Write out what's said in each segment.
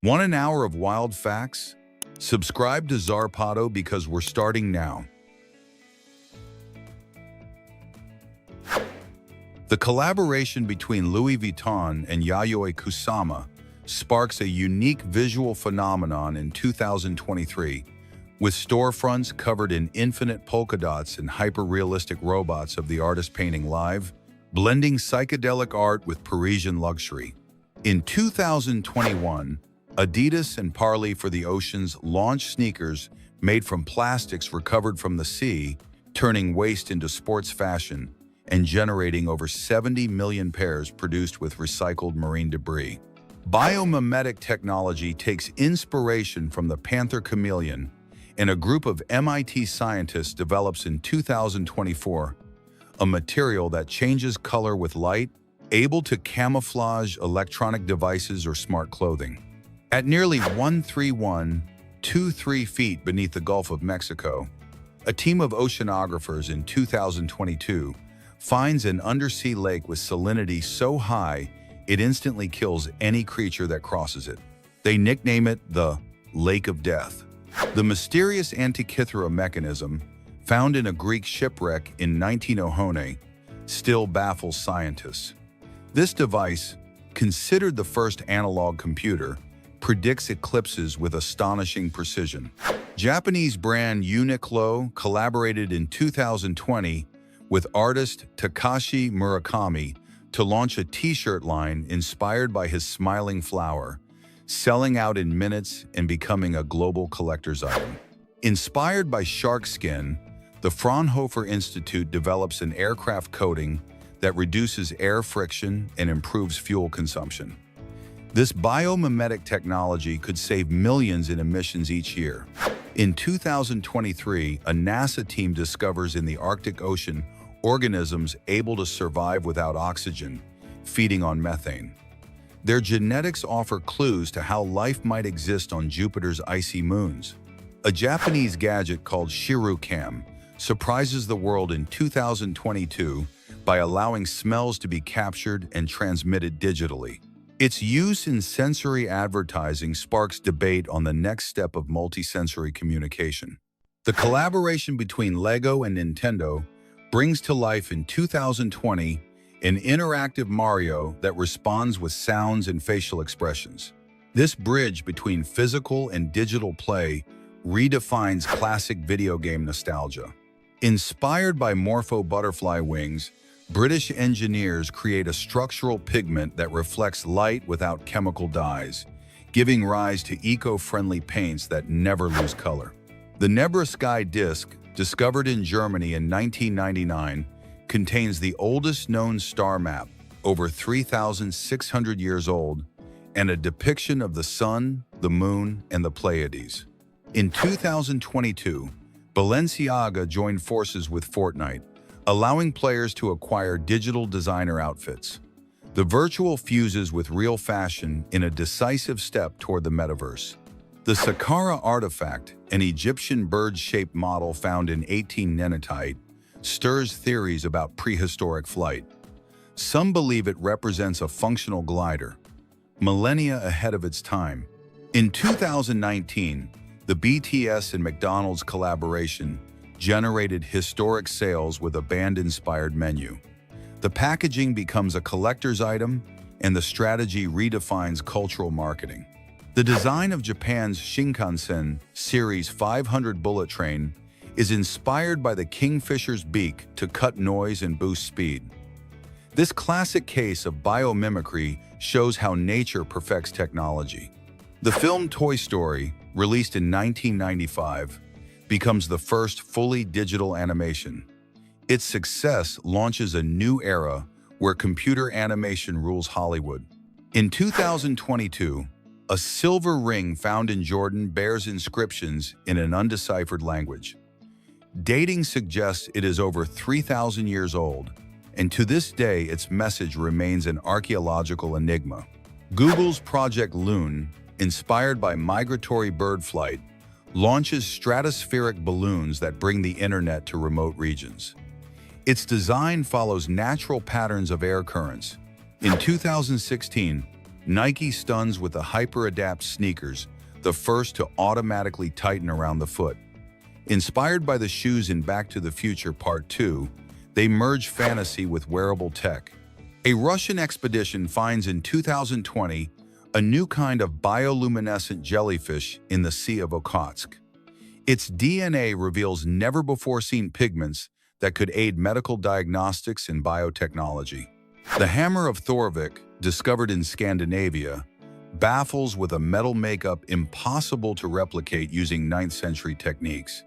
Want an hour of wild facts? Subscribe to Zarpado because we're starting now. The collaboration between Louis Vuitton and Yayoi Kusama sparks a unique visual phenomenon in 2023, with storefronts covered in infinite polka dots and hyper-realistic robots of the artist painting live, blending psychedelic art with Parisian luxury. In 2021, Adidas and Parley for the Oceans launched sneakers made from plastics recovered from the sea, turning waste into sports fashion and generating over 70 million pairs produced with recycled marine debris. Biomimetic technology takes inspiration from the panther chameleon, and a group of MIT scientists develops in 2024 a material that changes color with light, able to camouflage electronic devices or smart clothing. At nearly 131.23 feet beneath the Gulf of Mexico, a team of oceanographers in 2022 finds an undersea lake with salinity so high it instantly kills any creature that crosses it. They nickname it the Lake of Death. The mysterious Antikythera mechanism, found in a Greek shipwreck in 1900, still baffles scientists. This device, considered the first analog computer, predicts eclipses with astonishing precision. Japanese brand Uniqlo collaborated in 2020 with artist Takashi Murakami to launch a t-shirt line inspired by his smiling flower, selling out in minutes and becoming a global collector's item. Inspired by shark skin, the Fraunhofer Institute develops an aircraft coating that reduces air friction and improves fuel consumption. This biomimetic technology could save millions in emissions each year. In 2023, a NASA team discovers in the Arctic Ocean organisms able to survive without oxygen, feeding on methane. Their genetics offer clues to how life might exist on Jupiter's icy moons. A Japanese gadget called ShiruCam surprises the world in 2022 by allowing smells to be captured and transmitted digitally. Its use in sensory advertising sparks debate on the next step of multisensory communication. The collaboration between Lego and Nintendo brings to life in 2020 an interactive Mario that responds with sounds and facial expressions. This bridge between physical and digital play redefines classic video game nostalgia. Inspired by morpho butterfly wings, British engineers create a structural pigment that reflects light without chemical dyes, giving rise to eco-friendly paints that never lose color. The Nebra Sky disk, discovered in Germany in 1999, contains the oldest known star map, over 3,600 years old, and a depiction of the Sun, the Moon, and the Pleiades. In 2022, Balenciaga joined forces with Fortnite, allowing players to acquire digital designer outfits. The virtual fuses with real fashion in a decisive step toward the metaverse. The Saqqara artifact, an Egyptian bird-shaped model found in 18 nenotite, stirs theories about prehistoric flight. Some believe it represents a functional glider, millennia ahead of its time. In 2019, the BTS and McDonald's collaboration generated historic sales with a band-inspired menu. The packaging becomes a collector's item, and the strategy redefines cultural marketing. The design of Japan's Shinkansen Series 500 bullet train is inspired by the kingfisher's beak to cut noise and boost speed. This classic case of biomimicry shows how nature perfects technology. The film Toy Story, released in 1995, becomes the first fully digital animation. Its success launches a new era where computer animation rules Hollywood. In 2022, a silver ring found in Jordan bears inscriptions in an undeciphered language. Dating suggests it is over 3,000 years old, and to this day its message remains an archaeological enigma. Google's Project Loon, inspired by migratory bird flight, launches stratospheric balloons that bring the internet to remote regions. Its design follows natural patterns of air currents. In 2016, Nike stuns with the Hyper-Adapt sneakers, the first to automatically tighten around the foot. Inspired by the shoes in Back to the Future Part 2, they merge fantasy with wearable tech. A Russian expedition finds in 2020 a new kind of bioluminescent jellyfish in the Sea of Okhotsk. Its DNA reveals never-before-seen pigments that could aid medical diagnostics and biotechnology. The hammer of Thorvik, discovered in Scandinavia, baffles with a metal makeup impossible to replicate using 9th century techniques.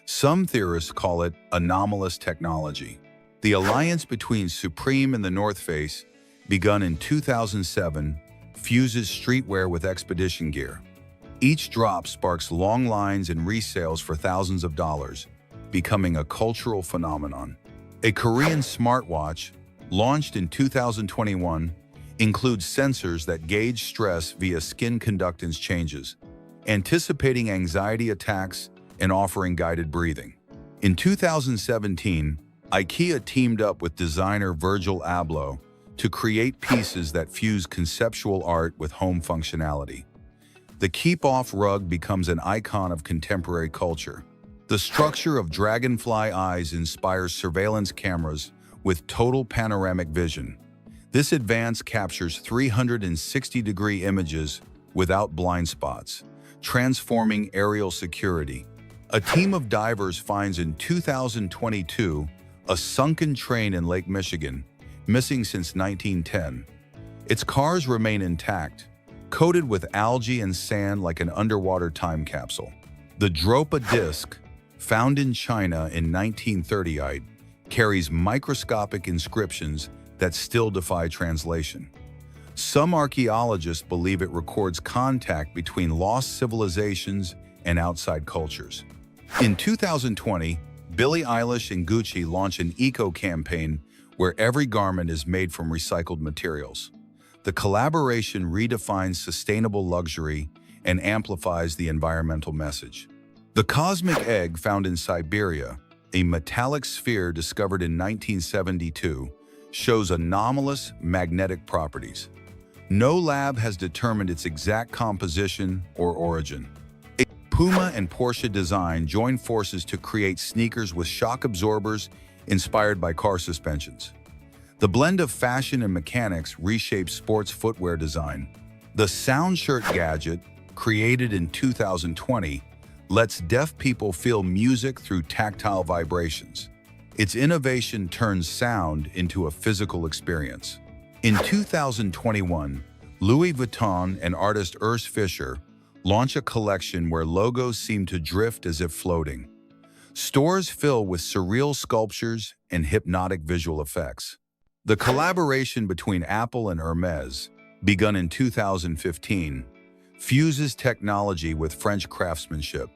Some theorists call it anomalous technology. The alliance between Supreme and the North Face, begun in 2007, fuses streetwear with expedition gear. Each drop sparks long lines and resales for thousands of dollars, becoming a cultural phenomenon. A Korean smartwatch, launched in 2021, includes sensors that gauge stress via skin conductance changes, anticipating anxiety attacks and offering guided breathing. In 2017, IKEA teamed up with designer Virgil Abloh to create pieces that fuse conceptual art with home functionality. The keep-off rug becomes an icon of contemporary culture. The structure of dragonfly eyes inspires surveillance cameras with total panoramic vision. This advance captures 360-degree images without blind spots, transforming aerial security. A team of divers finds in 2022 a sunken train in Lake Michigan, missing since 1910. Its cars remain intact, coated with algae and sand like an underwater time capsule. The Dropa disc, found in China in 1938, carries microscopic inscriptions that still defy translation. Some archaeologists believe it records contact between lost civilizations and outside cultures. In 2020, Billie Eilish and Gucci launch an eco-campaign where every garment is made from recycled materials. The collaboration redefines sustainable luxury and amplifies the environmental message. The cosmic egg found in Siberia, a metallic sphere discovered in 1972, shows anomalous magnetic properties. No lab has determined its exact composition or origin. Puma and Porsche Design joined forces to create sneakers with shock absorbers inspired by car suspensions. The blend of fashion and mechanics reshapes sports footwear design. The SoundShirt gadget, created in 2020, lets deaf people feel music through tactile vibrations. Its innovation turns sound into a physical experience. In 2021, Louis Vuitton and artist Urs Fischer launch a collection where logos seem to drift as if floating. Stores fill with surreal sculptures and hypnotic visual effects. The collaboration between Apple and Hermès, begun in 2015, fuses technology with French craftsmanship.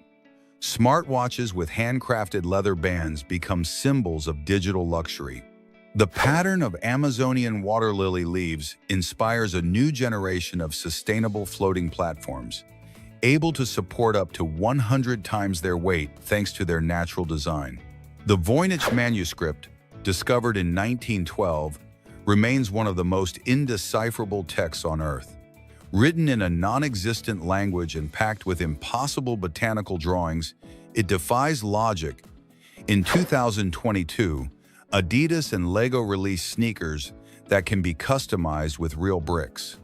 Smartwatches with handcrafted leather bands become symbols of digital luxury. The pattern of Amazonian water lily leaves inspires a new generation of sustainable floating platforms, able to support up to 100 times their weight thanks to their natural design. The Voynich manuscript, discovered in 1912, remains one of the most indecipherable texts on Earth. Written in a non-existent language and packed with impossible botanical drawings, it defies logic. In 2022, Adidas and Lego released sneakers that can be customized with real bricks.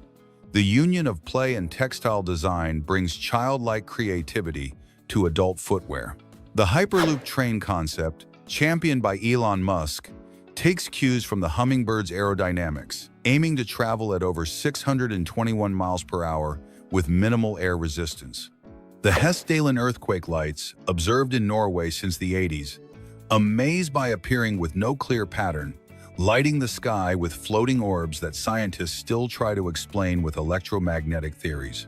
The union of play and textile design brings childlike creativity to adult footwear. The Hyperloop train concept, championed by Elon Musk, takes cues from the hummingbird's aerodynamics, aiming to travel at over 621 miles per hour with minimal air resistance. The Hessdalen earthquake lights, observed in Norway since the 80s, amaze by appearing with no clear pattern, lighting the sky with floating orbs that scientists still try to explain with electromagnetic theories.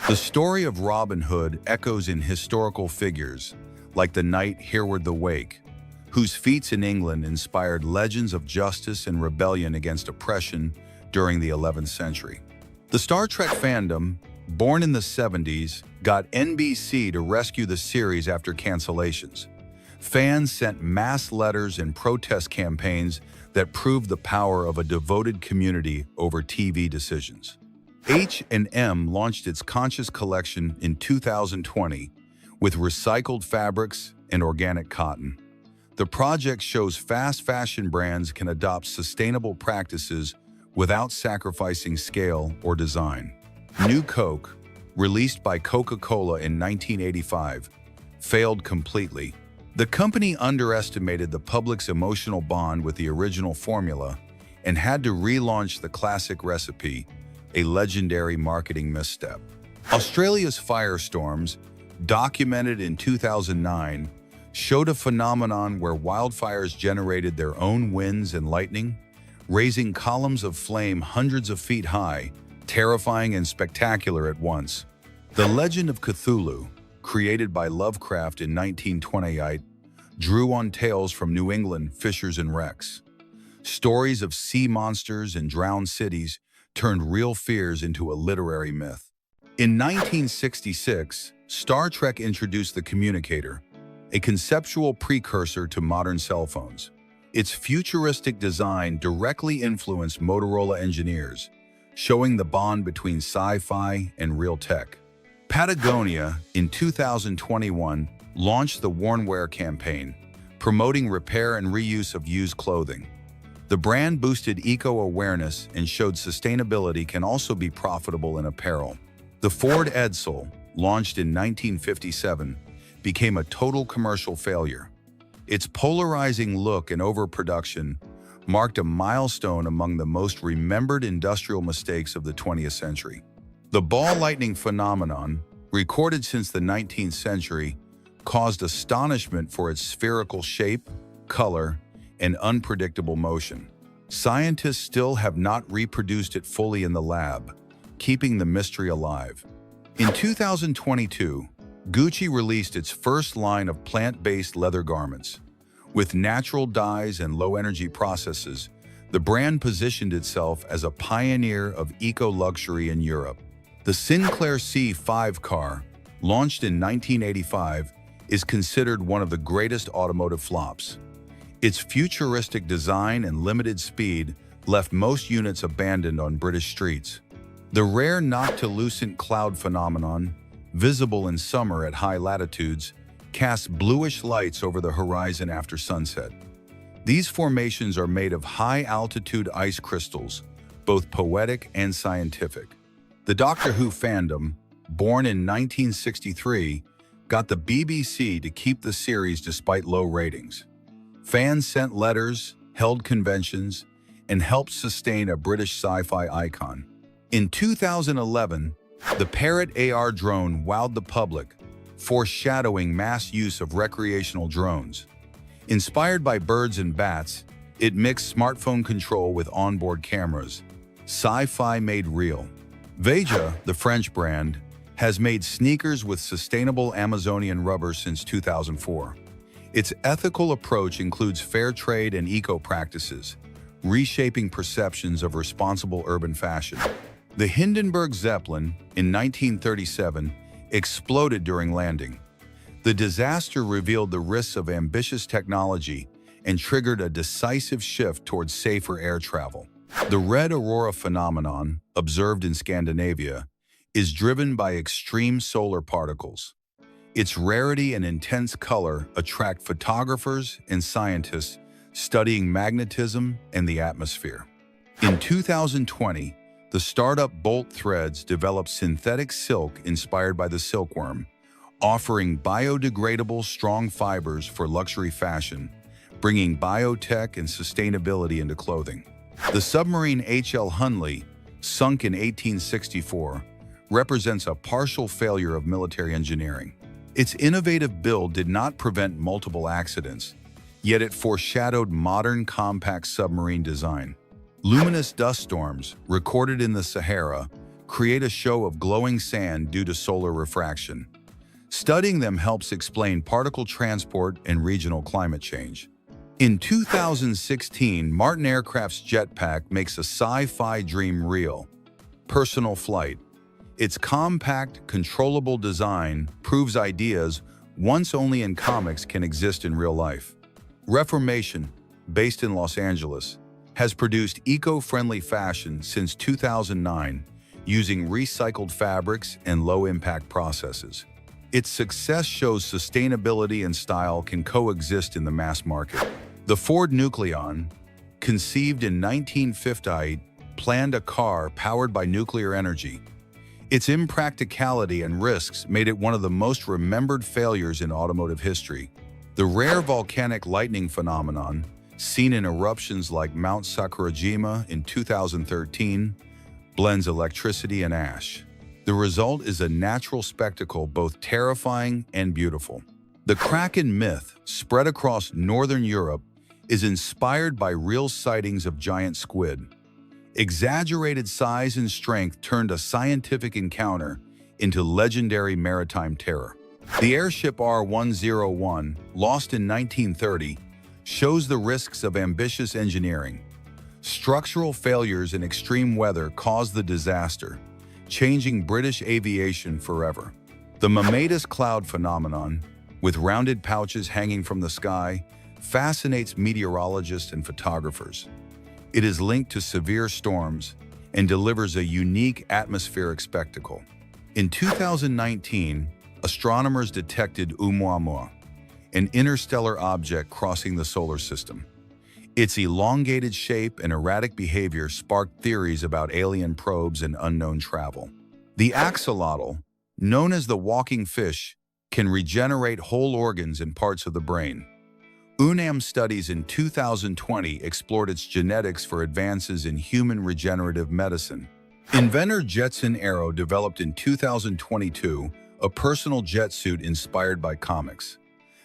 The story of Robin Hood echoes in historical figures, like the knight Hereward the Wake, whose feats in England inspired legends of justice and rebellion against oppression during the 11th century. The Star Trek fandom, born in the 70s, got NBC to rescue the series after cancellations. Fans sent mass letters and protest campaigns that proved the power of a devoted community over TV decisions. H&M launched its Conscious collection in 2020 with recycled fabrics and organic cotton. The project shows fast fashion brands can adopt sustainable practices without sacrificing scale or design. New Coke, released by Coca-Cola in 1985, failed completely. The company underestimated the public's emotional bond with the original formula and had to relaunch the classic recipe, a legendary marketing misstep. Australia's firestorms, documented in 2009, showed a phenomenon where wildfires generated their own winds and lightning, raising columns of flame hundreds of feet high, terrifying and spectacular at once. The legend of Cthulhu, created by Lovecraft in 1928, drew on tales from New England fishers and wrecks. Stories of sea monsters and drowned cities turned real fears into a literary myth. In 1966, Star Trek introduced the communicator, a conceptual precursor to modern cell phones. Its futuristic design directly influenced Motorola engineers, showing the bond between sci-fi and real tech. Patagonia, in 2021, launched the Worn Wear campaign, promoting repair and reuse of used clothing. The brand boosted eco-awareness and showed sustainability can also be profitable in apparel. The Ford Edsel, launched in 1957, became a total commercial failure. Its polarizing look and overproduction marked a milestone among the most remembered industrial mistakes of the 20th century. The ball lightning phenomenon, recorded since the 19th century, caused astonishment for its spherical shape, color, and unpredictable motion. Scientists still have not reproduced it fully in the lab, keeping the mystery alive. In 2022, Gucci released its first line of plant-based leather garments. With natural dyes and low-energy processes, the brand positioned itself as a pioneer of eco-luxury in Europe. The Sinclair C5 car, launched in 1985, is considered one of the greatest automotive flops. Its futuristic design and limited speed left most units abandoned on British streets. The rare noctilucent cloud phenomenon, visible in summer at high latitudes, casts bluish lights over the horizon after sunset. These formations are made of high-altitude ice crystals, both poetic and scientific. The Doctor Who fandom, born in 1963, got the BBC to keep the series despite low ratings. Fans sent letters, held conventions, and helped sustain a British sci-fi icon. In 2011, the Parrot AR drone wowed the public, foreshadowing mass use of recreational drones. Inspired by birds and bats, it mixed smartphone control with onboard cameras. Sci-fi made real. Veja, the French brand, has made sneakers with sustainable Amazonian rubber since 2004. Its ethical approach includes fair trade and eco practices, reshaping perceptions of responsible urban fashion. The Hindenburg Zeppelin, in 1937, exploded during landing. The disaster revealed the risks of ambitious technology and triggered a decisive shift towards safer air travel. The red aurora phenomenon, observed in Scandinavia, is driven by extreme solar particles. Its rarity and intense color attract photographers and scientists studying magnetism and the atmosphere. In 2020, the startup Bolt Threads developed synthetic silk inspired by the silkworm, offering biodegradable strong fibers for luxury fashion, bringing biotech and sustainability into clothing. The submarine H.L. Hunley, sunk in 1864, represents a partial failure of military engineering. Its innovative build did not prevent multiple accidents, yet it foreshadowed modern compact submarine design. Luminous dust storms, recorded in the Sahara, create a show of glowing sand due to solar refraction. Studying them helps explain particle transport and regional climate change. In 2016, Martin Aircraft's jetpack makes a sci-fi dream real: personal flight. Its compact, controllable design proves ideas once only in comics can exist in real life. Reformation, based in Los Angeles, has produced eco-friendly fashion since 2009, using recycled fabrics and low-impact processes. Its success shows sustainability and style can coexist in the mass market. The Ford Nucleon, conceived in 1958, planned a car powered by nuclear energy. Its impracticality and risks made it one of the most remembered failures in automotive history. The rare volcanic lightning phenomenon, seen in eruptions like Mount Sakurajima in 2013, blends electricity and ash. The result is a natural spectacle both terrifying and beautiful. The Kraken myth, spread across northern Europe, is inspired by real sightings of giant squid. Exaggerated size and strength turned a scientific encounter into legendary maritime terror. The airship R-101, lost in 1930, shows the risks of ambitious engineering. Structural failures in extreme weather caused the disaster, changing British aviation forever. The Mametas cloud phenomenon, with rounded pouches hanging from the sky, fascinates meteorologists and photographers. It is linked to severe storms and delivers a unique atmospheric spectacle. In 2019, astronomers detected Oumuamua, an interstellar object crossing the solar system. Its elongated shape and erratic behavior sparked theories about alien probes and unknown travel. The axolotl, known as the walking fish, can regenerate whole organs and parts of the brain. UNAM studies in 2020 explored its genetics for advances in human regenerative medicine. Inventor Jetson Aero developed in 2022 a personal jet suit inspired by comics.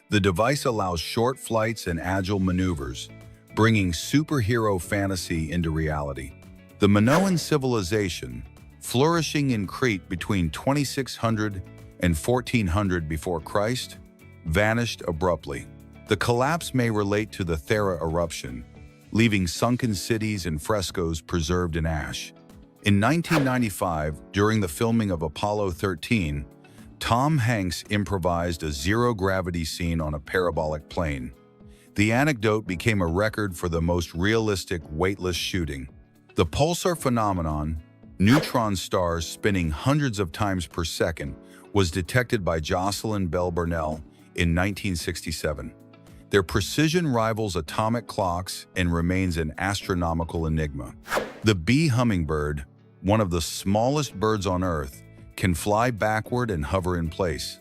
The device allows short flights and agile maneuvers, bringing superhero fantasy into reality. The Minoan civilization, flourishing in Crete between 2600 and 1400 before Christ, vanished abruptly. The collapse may relate to the Thera eruption, leaving sunken cities and frescoes preserved in ash. In 1995, during the filming of Apollo 13, Tom Hanks improvised a zero-gravity scene on a parabolic plane. The anecdote became a record for the most realistic weightless shooting. The pulsar phenomenon, neutron stars spinning hundreds of times per second, was detected by Jocelyn Bell Burnell in 1967. Their precision rivals atomic clocks and remains an astronomical enigma. The bee hummingbird, one of the smallest birds on Earth, can fly backward and hover in place.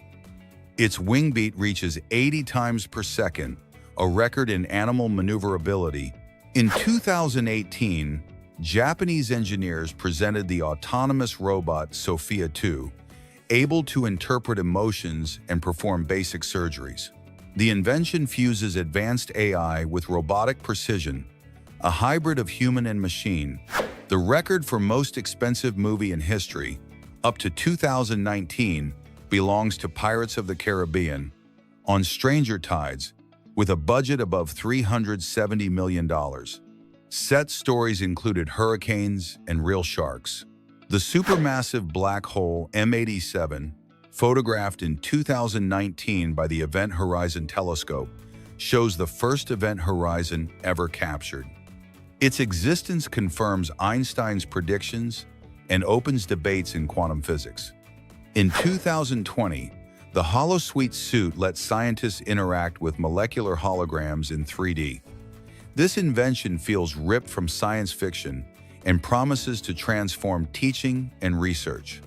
Its wing beat reaches 80 times per second, a record in animal maneuverability. In 2018, Japanese engineers presented the autonomous robot Sophia 2, able to interpret emotions and perform basic surgeries. The invention fuses advanced AI with robotic precision, a hybrid of human and machine. The record for most expensive movie in history, up to 2019, belongs to Pirates of the Caribbean, on Stranger Tides, with a budget above $370 million. Set stories included hurricanes and real sharks. The supermassive black hole M87, photographed in 2019 by the Event Horizon Telescope, shows the first event horizon ever captured. Its existence confirms Einstein's predictions and opens debates in quantum physics. In 2020, the holosuite suit lets scientists interact with molecular holograms in 3D. This invention feels ripped from science fiction and promises to transform teaching and research.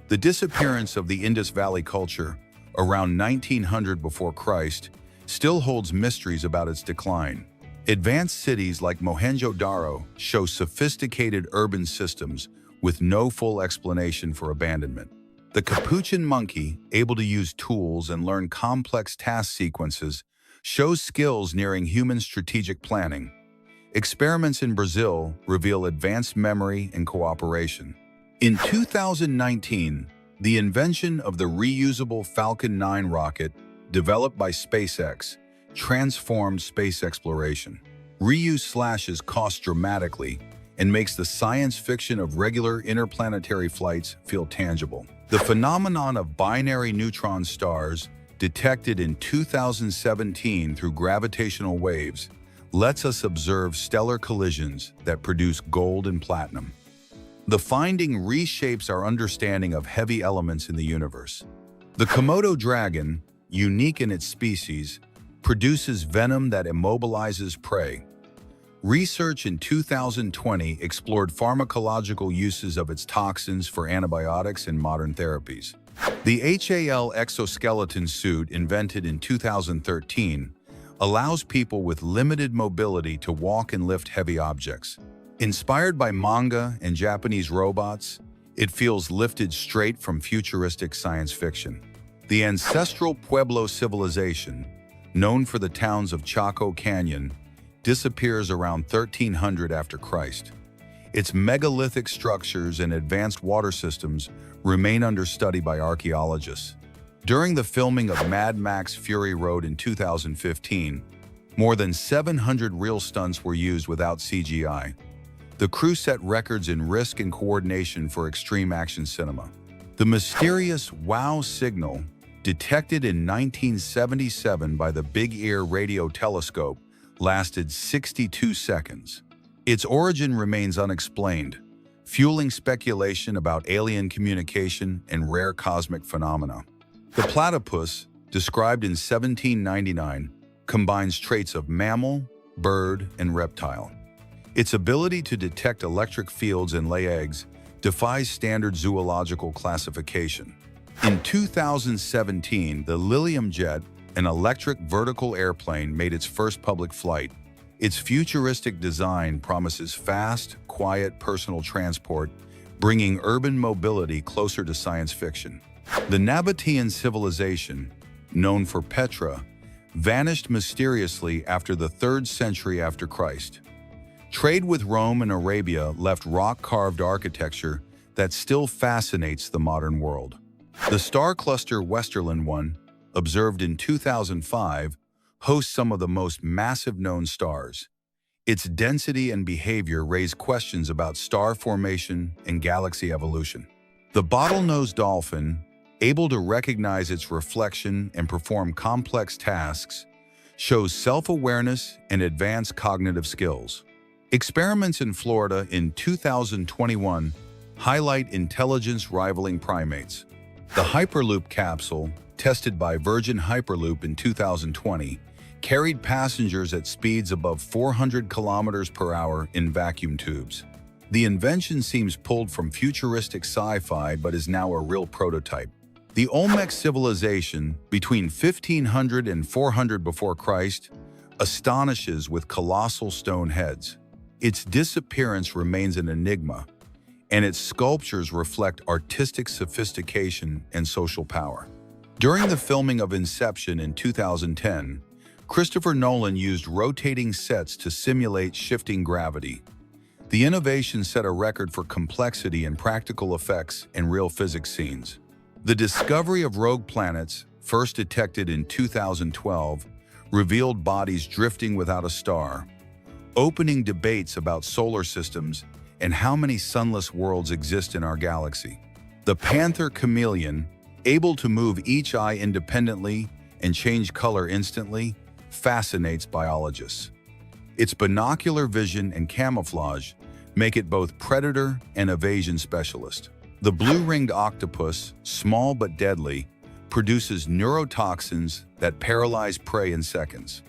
The disappearance of the Indus Valley culture, around 1900 before Christ, still holds mysteries about its decline. Advanced cities like Mohenjo-Daro show sophisticated urban systems with no full explanation for abandonment. The capuchin monkey, able to use tools and learn complex task sequences, shows skills nearing human strategic planning. Experiments in Brazil reveal advanced memory and cooperation. In 2019, the invention of the reusable Falcon 9 rocket, developed by SpaceX, transformed space exploration. Reuse slashes cost dramatically and makes the science fiction of regular interplanetary flights feel tangible. The phenomenon of binary neutron stars, detected in 2017 through gravitational waves, lets us observe stellar collisions that produce gold and platinum. The finding reshapes our understanding of heavy elements in the universe. The Komodo dragon, unique in its species, produces venom that immobilizes prey. Research in 2020 explored pharmacological uses of its toxins for antibiotics and modern therapies. The HAL exoskeleton suit, invented in 2013, allows people with limited mobility to walk and lift heavy objects. Inspired by manga and Japanese robots, it feels lifted straight from futuristic science fiction. The ancestral Pueblo civilization, known for the towns of Chaco Canyon, disappears around 1300 after Christ. Its megalithic structures and advanced water systems remain under study by archaeologists. During the filming of Mad Max Fury Road in 2015, more than 700 real stunts were used without CGI. The crew set records in risk and coordination for extreme action cinema. The mysterious WOW signal, detected in 1977 by the Big Ear radio telescope, lasted 62 seconds. Its origin remains unexplained, fueling speculation about alien communication and rare cosmic phenomena. The platypus, described in 1799, combines traits of mammal, bird, and reptile. Its ability to detect electric fields and lay eggs defies standard zoological classification. In 2017, the Lilium Jet, an electric vertical airplane, made its first public flight. Its futuristic design promises fast, quiet personal transport, bringing urban mobility closer to science fiction. The Nabatean civilization, known for Petra, vanished mysteriously after the 3rd century after Christ. Trade with Rome and Arabia left rock-carved architecture that still fascinates the modern world. The star cluster Westerlin 1, observed in 2005, hosts some of the most massive known stars. Its density and behavior raise questions about star formation and galaxy evolution. The bottlenose dolphin, able to recognize its reflection and perform complex tasks, shows self-awareness and advanced cognitive skills. Experiments in Florida in 2021 highlight intelligence rivaling primates. The Hyperloop capsule, tested by Virgin Hyperloop in 2020, carried passengers at speeds above 400 kilometers per hour in vacuum tubes. The invention seems pulled from futuristic sci-fi but is now a real prototype. The Olmec civilization, between 1500 and 400 before Christ, astonishes with colossal stone heads. Its disappearance remains an enigma, and its sculptures reflect artistic sophistication and social power. During the filming of Inception in 2010, Christopher Nolan used rotating sets to simulate shifting gravity. The innovation set a record for complexity and practical effects in real physics scenes. The discovery of rogue planets, first detected in 2012, revealed bodies drifting without a star, opening debates about solar systems and how many sunless worlds exist in our galaxy. The panther chameleon, able to move each eye independently and change color instantly, fascinates biologists. Its binocular vision and camouflage make it both predator and evasion specialist. The blue-ringed octopus, small but deadly, produces neurotoxins that paralyze prey in seconds.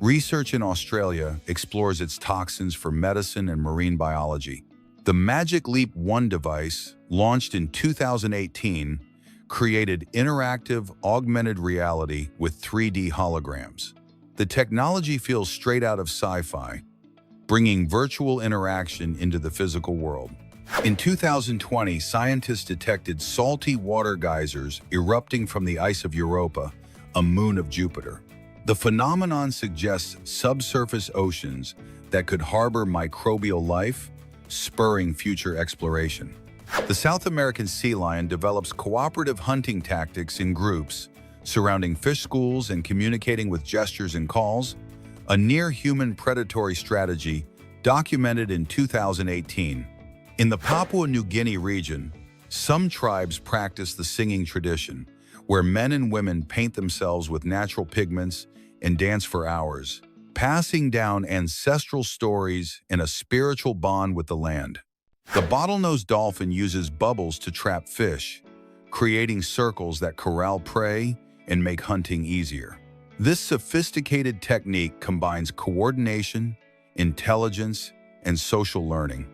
Research in Australia explores its toxins for medicine and marine biology. The Magic Leap 1 device, launched in 2018, created interactive, augmented reality with 3D holograms. The technology feels straight out of sci-fi, bringing virtual interaction into the physical world. In 2020, scientists detected salty water geysers erupting from the ice of Europa, a moon of Jupiter. The phenomenon suggests subsurface oceans that could harbor microbial life, spurring future exploration. The South American sea lion develops cooperative hunting tactics in groups, surrounding fish schools and communicating with gestures and calls, a near-human predatory strategy documented in 2018. In the Papua New Guinea region, some tribes practice the singing tradition, where men and women paint themselves with natural pigments and dance for hours, passing down ancestral stories and a spiritual bond with the land. The bottlenose dolphin uses bubbles to trap fish, creating circles that corral prey and make hunting easier. This sophisticated technique combines coordination, intelligence, and social learning,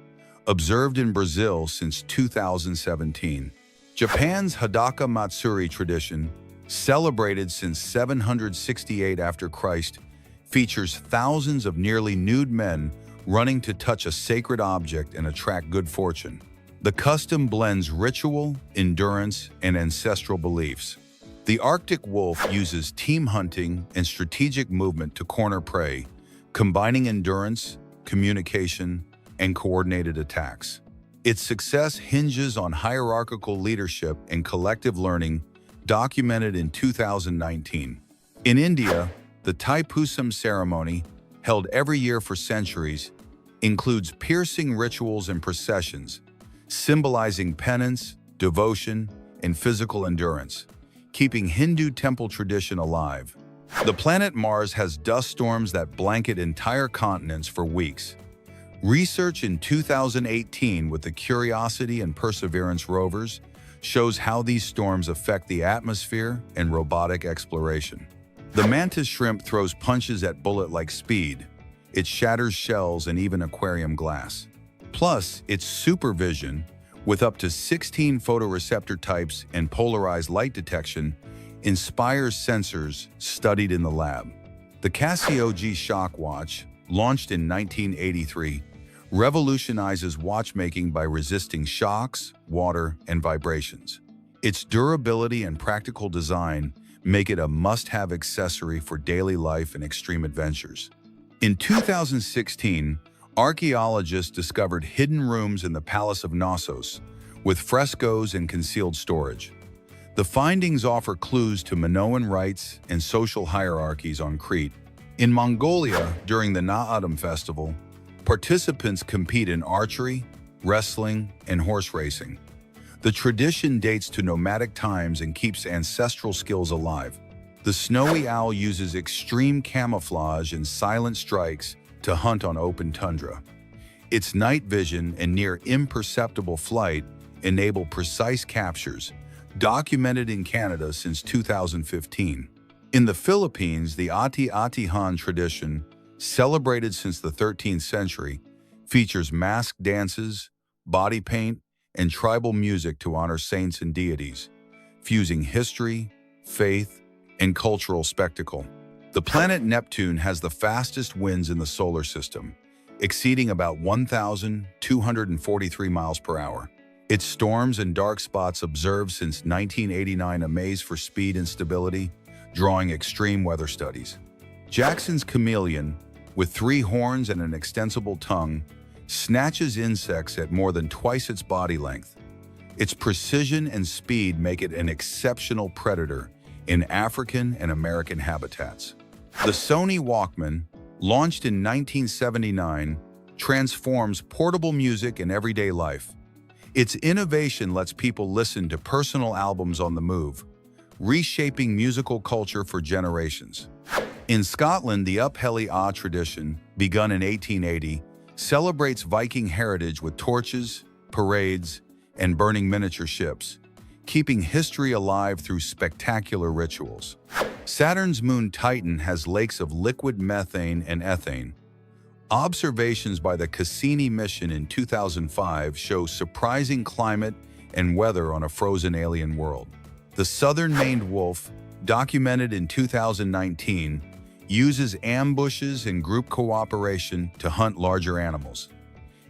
observed in Brazil since 2017. Japan's Hadaka Matsuri tradition, celebrated since 768 after Christ, features thousands of nearly nude men running to touch a sacred object and attract good fortune. The custom blends ritual, endurance, and ancestral beliefs. The Arctic wolf uses team hunting and strategic movement to corner prey, combining endurance, communication, and coordinated attacks. Its success hinges on hierarchical leadership and collective learning, documented in 2019. In India, the Thaipusam ceremony, held every year for centuries, includes piercing rituals and processions, symbolizing penance, devotion, and physical endurance, keeping Hindu temple tradition alive. The planet Mars has dust storms that blanket entire continents for weeks. Research in 2018 with the Curiosity and Perseverance rovers shows how these storms affect the atmosphere and robotic exploration. The mantis shrimp throws punches at bullet-like speed. It shatters shells and even aquarium glass. Plus, its supervision, with up to 16 photoreceptor types and polarized light detection, inspires sensors studied in the lab. The Casio G-Shock watch, launched in 1983, revolutionizes watchmaking by resisting shocks, water, and vibrations. Its durability and practical design make it a must-have accessory for daily life and extreme adventures. In 2016, archaeologists discovered hidden rooms in the Palace of Knossos, with frescoes and concealed storage. The findings offer clues to Minoan rites and social hierarchies on Crete. In Mongolia, during the Na'adam festival, participants compete in archery, wrestling, and horse racing. The tradition dates to nomadic times and keeps ancestral skills alive. The snowy owl uses extreme camouflage and silent strikes to hunt on open tundra. Its night vision and near imperceptible flight enable precise captures, documented in Canada since 2015. In the Philippines, the Ati-Atihan tradition, celebrated since the 13th century, features masked dances, body paint, and tribal music to honor saints and deities, fusing history, faith, and cultural spectacle. The planet Neptune has the fastest winds in the solar system, exceeding about 1,243 miles per hour. Its storms and dark spots observed since 1989 amaze for speed and stability, drawing extreme weather studies. Jackson's chameleon, with 3 horns and an extensible tongue, snatches insects at more than twice its body length. Its precision and speed make it an exceptional predator in African and American habitats. The Sony Walkman, launched in 1979, transforms portable music in everyday life. Its innovation lets people listen to personal albums on the move, reshaping musical culture for generations. In Scotland, the Upheli A tradition, begun in 1880, celebrates Viking heritage with torches, parades, and burning miniature ships, keeping history alive through spectacular rituals. Saturn's moon Titan has lakes of liquid methane and ethane. Observations by the Cassini mission in 2005 show surprising climate and weather on a frozen alien world. The southern maned wolf, documented in 2019, uses ambushes and group cooperation to hunt larger animals.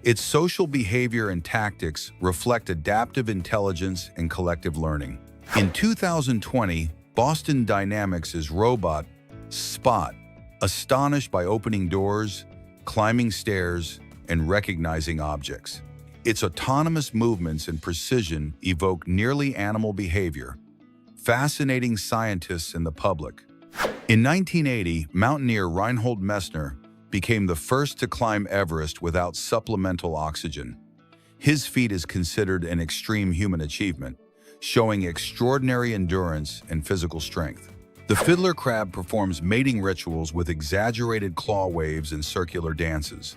Its social behavior and tactics reflect adaptive intelligence and collective learning. In 2020, Boston Dynamics' robot, Spot, astonished by opening doors, climbing stairs, and recognizing objects. Its autonomous movements and precision evoke nearly animal behavior, fascinating scientists and the public. In 1980, mountaineer Reinhold Messner became the first to climb Everest without supplemental oxygen. His feat is considered an extreme human achievement, showing extraordinary endurance and physical strength. The fiddler crab performs mating rituals with exaggerated claw waves and circular dances.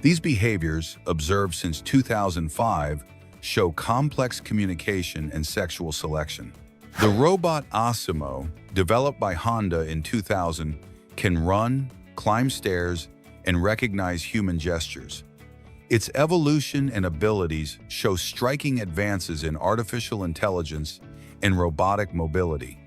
These behaviors, observed since 2005, show complex communication and sexual selection. The robot Asimo, developed by Honda in 2000, can run, climb stairs, and recognize human gestures. Its evolution and abilities show striking advances in artificial intelligence and robotic mobility.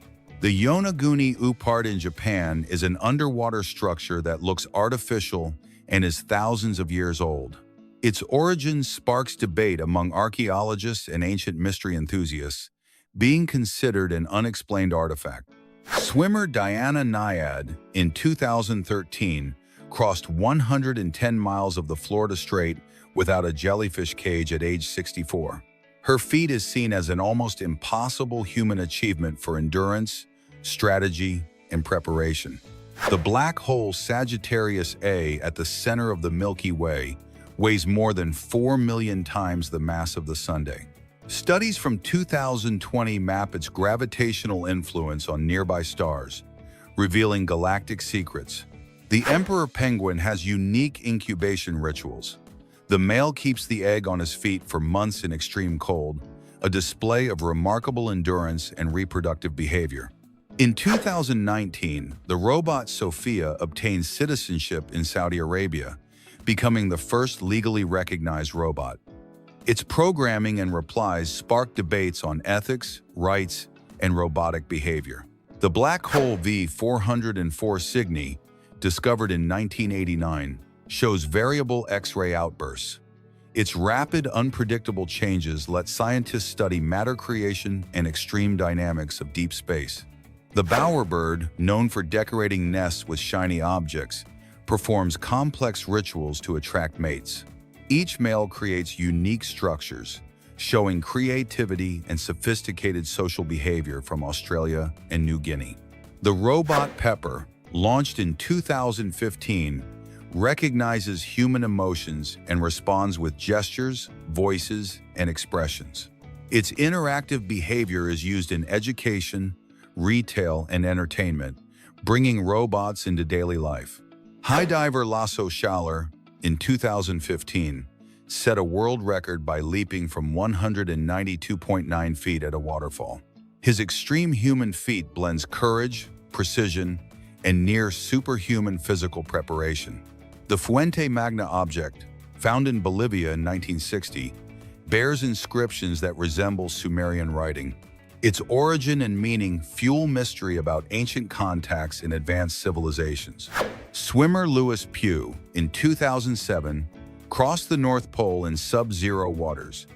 The Yonaguni Upart in Japan is an underwater structure that looks artificial and is thousands of years old. Its origin sparks debate among archaeologists and ancient mystery enthusiasts, being considered an unexplained artifact. Swimmer Diana Nyad, in 2013, crossed 110 miles of the Florida Strait without a jellyfish cage at age 64. Her feat is seen as an almost impossible human achievement for endurance, strategy, and preparation. The black hole Sagittarius A at the center of the Milky Way weighs more than 4 million times the mass of the Sunday. Studies from 2020 map its gravitational influence on nearby stars, revealing galactic secrets. The emperor penguin has unique incubation rituals. The male keeps the egg on his feet for months in extreme cold, a display of remarkable endurance and reproductive behavior. In 2019, the robot Sophia obtained citizenship in Saudi Arabia, becoming the first legally recognized robot. Its programming and replies sparked debates on ethics, rights, and robotic behavior. The black hole V404 Cygni, discovered in 1989, shows variable X-ray outbursts. Its rapid, unpredictable changes let scientists study matter creation and extreme dynamics of deep space. The bowerbird, known for decorating nests with shiny objects, performs complex rituals to attract mates. Each male creates unique structures, showing creativity and sophisticated social behavior from Australia and New Guinea. The robot Pepper, launched in 2015, recognizes human emotions and responds with gestures, voices, and expressions. Its interactive behavior is used in education, retail, and entertainment, bringing robots into daily life. High diver Lasso Schaller, in 2015, set a world record by leaping from 192.9 feet at a waterfall. His extreme human feat blends courage, precision, and near superhuman physical preparation. The Fuente Magna object, found in Bolivia in 1960, bears inscriptions that resemble Sumerian writing. Its origin and meaning fuel mystery about ancient contacts in advanced civilizations. Swimmer Louis Pugh, in 2007, crossed the North Pole in sub-zero waters.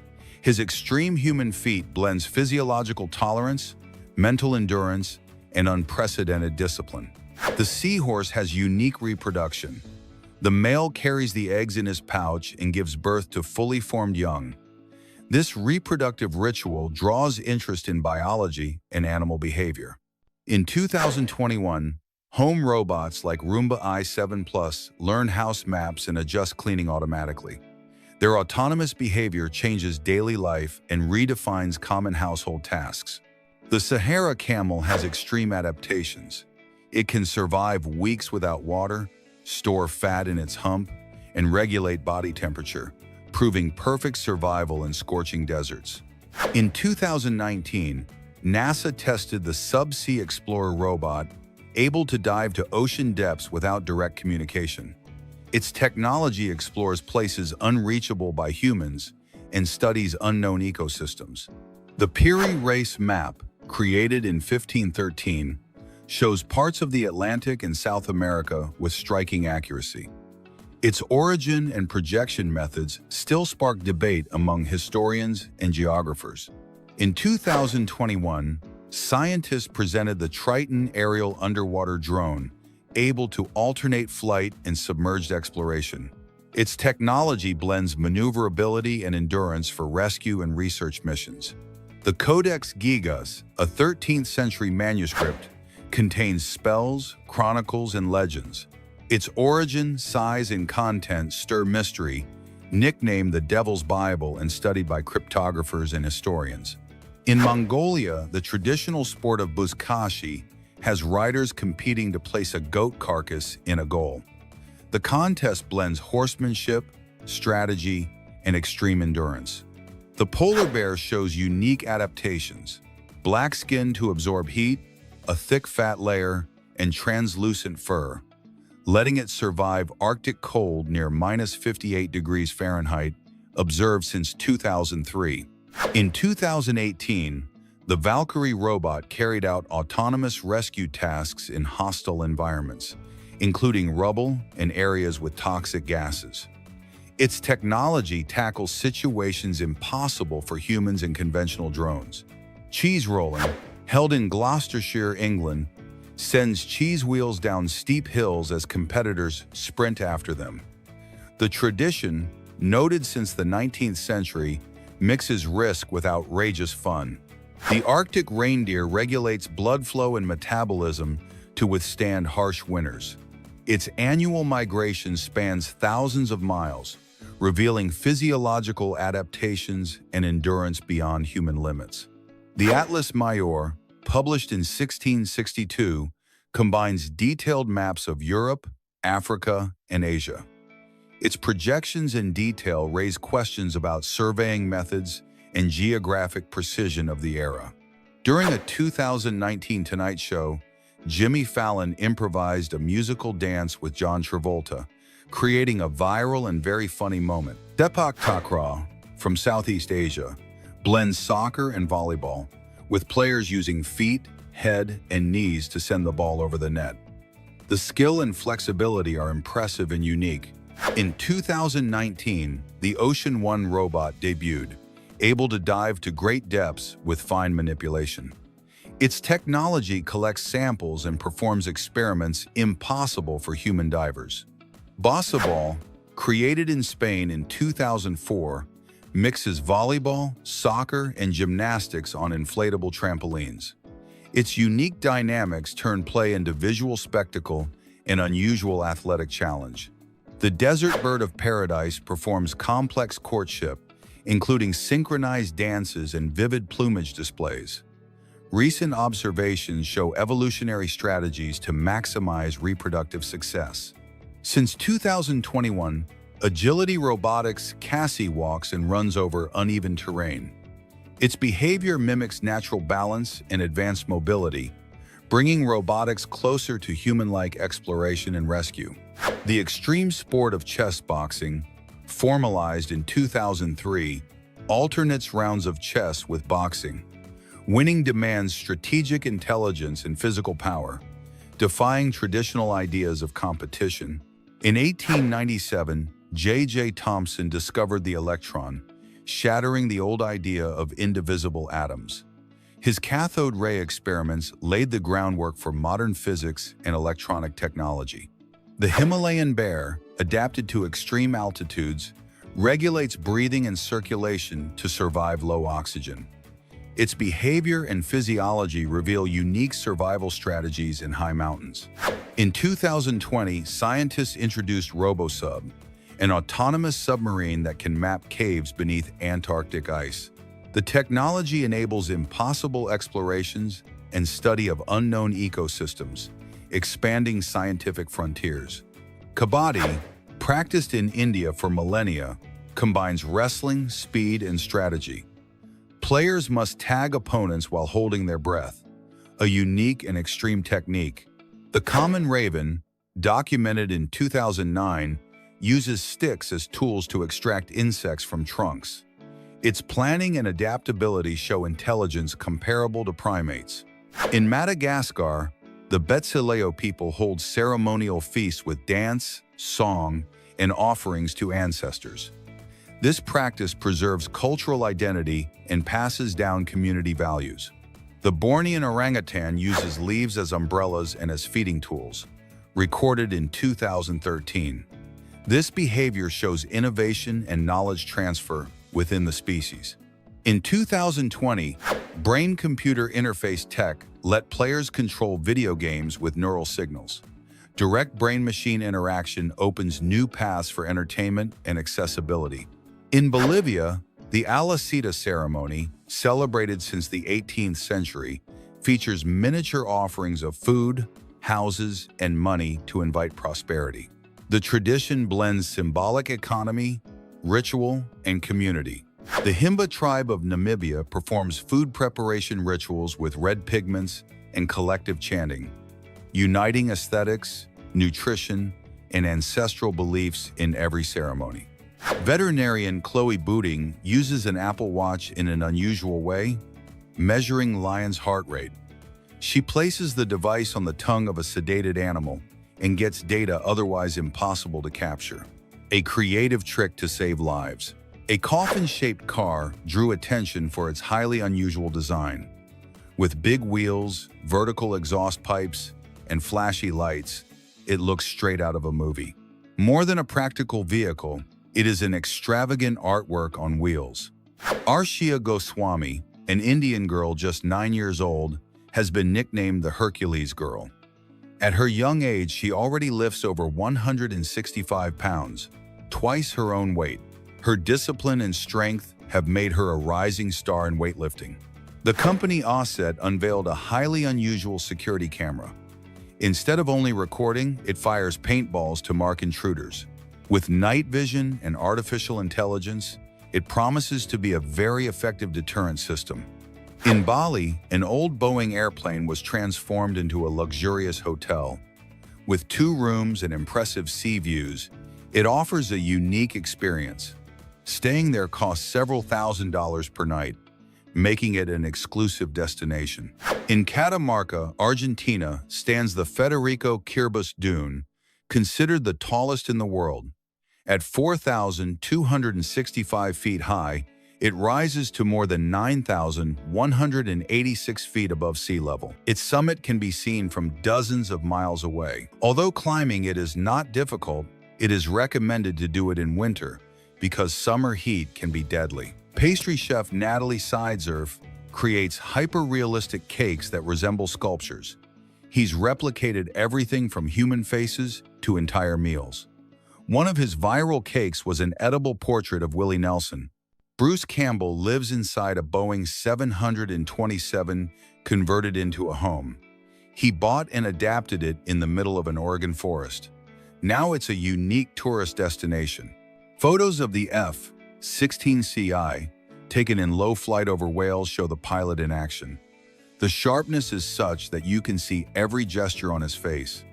His extreme human feat blends physiological tolerance, mental endurance, and unprecedented discipline. The seahorse has unique reproduction. The male carries the eggs in his pouch and gives birth to fully formed young. This reproductive ritual draws interest in biology and animal behavior. In 2021, home robots like Roomba i7 Plus learn house maps and adjust cleaning automatically. Their autonomous behavior changes daily life and redefines common household tasks. The Sahara camel has extreme adaptations. It can survive weeks without water, store fat in its hump, and regulate body temperature, proving perfect survival in scorching deserts. In 2019, NASA tested the Subsea Explorer robot, able to dive to ocean depths without direct communication. Its technology explores places unreachable by humans and studies unknown ecosystems. The Piri Reis map, created in 1513, shows parts of the Atlantic and South America with striking accuracy. Its origin and projection methods still spark debate among historians and geographers. In 2021, scientists presented the Triton aerial underwater drone, able to alternate flight and submerged exploration. Its technology blends maneuverability and endurance for rescue and research missions. The Codex Gigas, a 13th century manuscript, contains spells, chronicles, and legends. Its origin, size, and content stir mystery, nicknamed the Devil's Bible and studied by cryptographers and historians. In Mongolia, the traditional sport of buzkashi has riders competing to place a goat carcass in a goal. The contest blends horsemanship, strategy, and extreme endurance. The polar bear shows unique adaptations: black skin to absorb heat, a thick fat layer, and translucent fur, letting it survive Arctic cold near -58 degrees Fahrenheit, observed since 2003. In 2018, the Valkyrie robot carried out autonomous rescue tasks in hostile environments, including rubble and areas with toxic gases. Its technology tackles situations impossible for humans and conventional drones. Cheese rolling, held in Gloucestershire, England, sends cheese wheels down steep hills as competitors sprint after them. The tradition, noted since the 19th century, mixes risk with outrageous fun. The Arctic reindeer regulates blood flow and metabolism to withstand harsh winters. Its annual migration spans thousands of miles, revealing physiological adaptations and endurance beyond human limits. The Atlas Major, published in 1662, combines detailed maps of Europe, Africa, and Asia. Its projections and detail raise questions about surveying methods and geographic precision of the era. During a 2019 Tonight Show, Jimmy Fallon improvised a musical dance with John Travolta, creating a viral and very funny moment. Sepak takraw, from Southeast Asia, blends soccer and volleyball, with players using feet, head, and knees to send the ball over the net. The skill and flexibility are impressive and unique. In 2019, the Ocean One robot debuted, able to dive to great depths with fine manipulation. Its technology collects samples and performs experiments impossible for human divers. Bossa Ball, created in Spain in 2004, mixes volleyball, soccer, and gymnastics on inflatable trampolines. Its unique dynamics turn play into visual spectacle and unusual athletic challenge. The Desert Bird of Paradise performs complex courtship, including synchronized dances and vivid plumage displays. Recent observations show evolutionary strategies to maximize reproductive success. Since 2021, Agility Robotics Cassie walks and runs over uneven terrain. Its behavior mimics natural balance and advanced mobility, bringing robotics closer to human-like exploration and rescue. The extreme sport of chess boxing, formalized in 2003, alternates rounds of chess with boxing. Winning demands strategic intelligence and physical power, defying traditional ideas of competition. In 1897, J.J. Thomson discovered the electron, shattering the old idea of indivisible atoms. His cathode ray experiments laid the groundwork for modern physics and electronic technology. The Himalayan bear, adapted to extreme altitudes, regulates breathing and circulation to survive low oxygen. Its behavior and physiology reveal unique survival strategies in high mountains. In 2020, scientists introduced RoboSub, an autonomous submarine that can map caves beneath Antarctic ice. The technology enables impossible explorations and study of unknown ecosystems, expanding scientific frontiers. Kabaddi, practiced in India for millennia, combines wrestling, speed, and strategy. Players must tag opponents while holding their breath, a unique and extreme technique. The common raven, documented in 2009, uses sticks as tools to extract insects from trunks. Its planning and adaptability show intelligence comparable to primates. In Madagascar, the Betsileo people hold ceremonial feasts with dance, song, and offerings to ancestors. This practice preserves cultural identity and passes down community values. The Bornean orangutan uses leaves as umbrellas and as feeding tools, recorded in 2013. This behavior shows innovation and knowledge transfer within the species. In 2020, brain-computer interface tech let players control video games with neural signals. Direct brain-machine interaction opens new paths for entertainment and accessibility. In Bolivia, the Alacita ceremony, celebrated since the 18th century, features miniature offerings of food, houses, and money to invite prosperity. The tradition blends symbolic economy ritual, and community. The Himba tribe of Namibia performs food preparation rituals with red pigments and collective chanting, uniting aesthetics, nutrition, and ancestral beliefs in every ceremony. Veterinarian Chloe Booting uses an Apple Watch in an unusual way, measuring lions' heart rate. She places the device on the tongue of a sedated animal and gets data otherwise impossible to capture. A creative trick to save lives. A coffin-shaped car drew attention for its highly unusual design. With big wheels, vertical exhaust pipes, and flashy lights, it looks straight out of a movie. More than a practical vehicle, it is an extravagant artwork on wheels. Arshia Goswami, an Indian girl just 9 years old, has been nicknamed the Hercules Girl. At her young age, she already lifts over 165 pounds, twice her own weight. Her discipline and strength have made her a rising star in weightlifting. The company Osset unveiled a highly unusual security camera. Instead of only recording, it fires paintballs to mark intruders. With night vision and artificial intelligence, it promises to be a very effective deterrent system. In Bali, an old Boeing airplane was transformed into a luxurious hotel. With 2 rooms and impressive sea views, it offers a unique experience. Staying there costs several $1,000s per night, making it an exclusive destination. In Catamarca, Argentina, stands the Federico Quirbus Dune, considered the tallest in the world. At 4,265 feet high, it rises to more than 9,186 feet above sea level. Its summit can be seen from dozens of miles away. Although climbing it is not difficult, it is recommended to do it in winter because summer heat can be deadly. Pastry chef Natalie Sidzerf creates hyper-realistic cakes that resemble sculptures. He's replicated everything from human faces to entire meals. One of his viral cakes was an edible portrait of Willie Nelson. Bruce Campbell lives inside a Boeing 727 converted into a home. He bought and adapted it in the middle of an Oregon forest. Now it's a unique tourist destination. Photos of the F-16CI, taken in low flight over Wales, show the pilot in action. The sharpness is such that you can see every gesture on his face.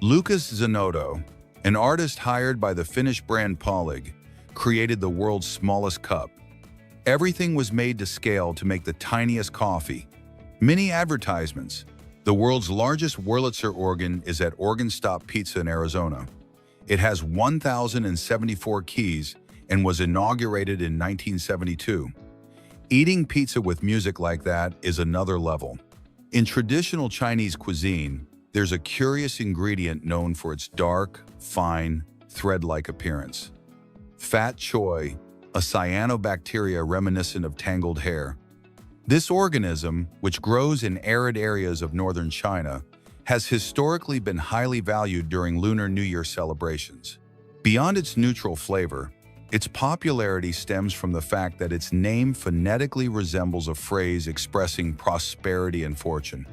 Lucas Zanotto, an artist hired by the Finnish brand Polig, created the world's smallest cup. Everything was made to scale to make the tiniest coffee. Mini advertisements. The world's largest Wurlitzer organ is at Organ Stop Pizza in Arizona. It has 1,074 keys and was inaugurated in 1972. Eating pizza with music like that is another level. In traditional Chinese cuisine, there's a curious ingredient known for its dark, fine, thread-like appearance. Fat choy, a cyanobacteria reminiscent of tangled hair. This organism, which grows in arid areas of northern China, has historically been highly valued during Lunar New Year celebrations. Beyond its neutral flavor, its popularity stems from the fact that its name phonetically resembles a phrase expressing prosperity and fortune.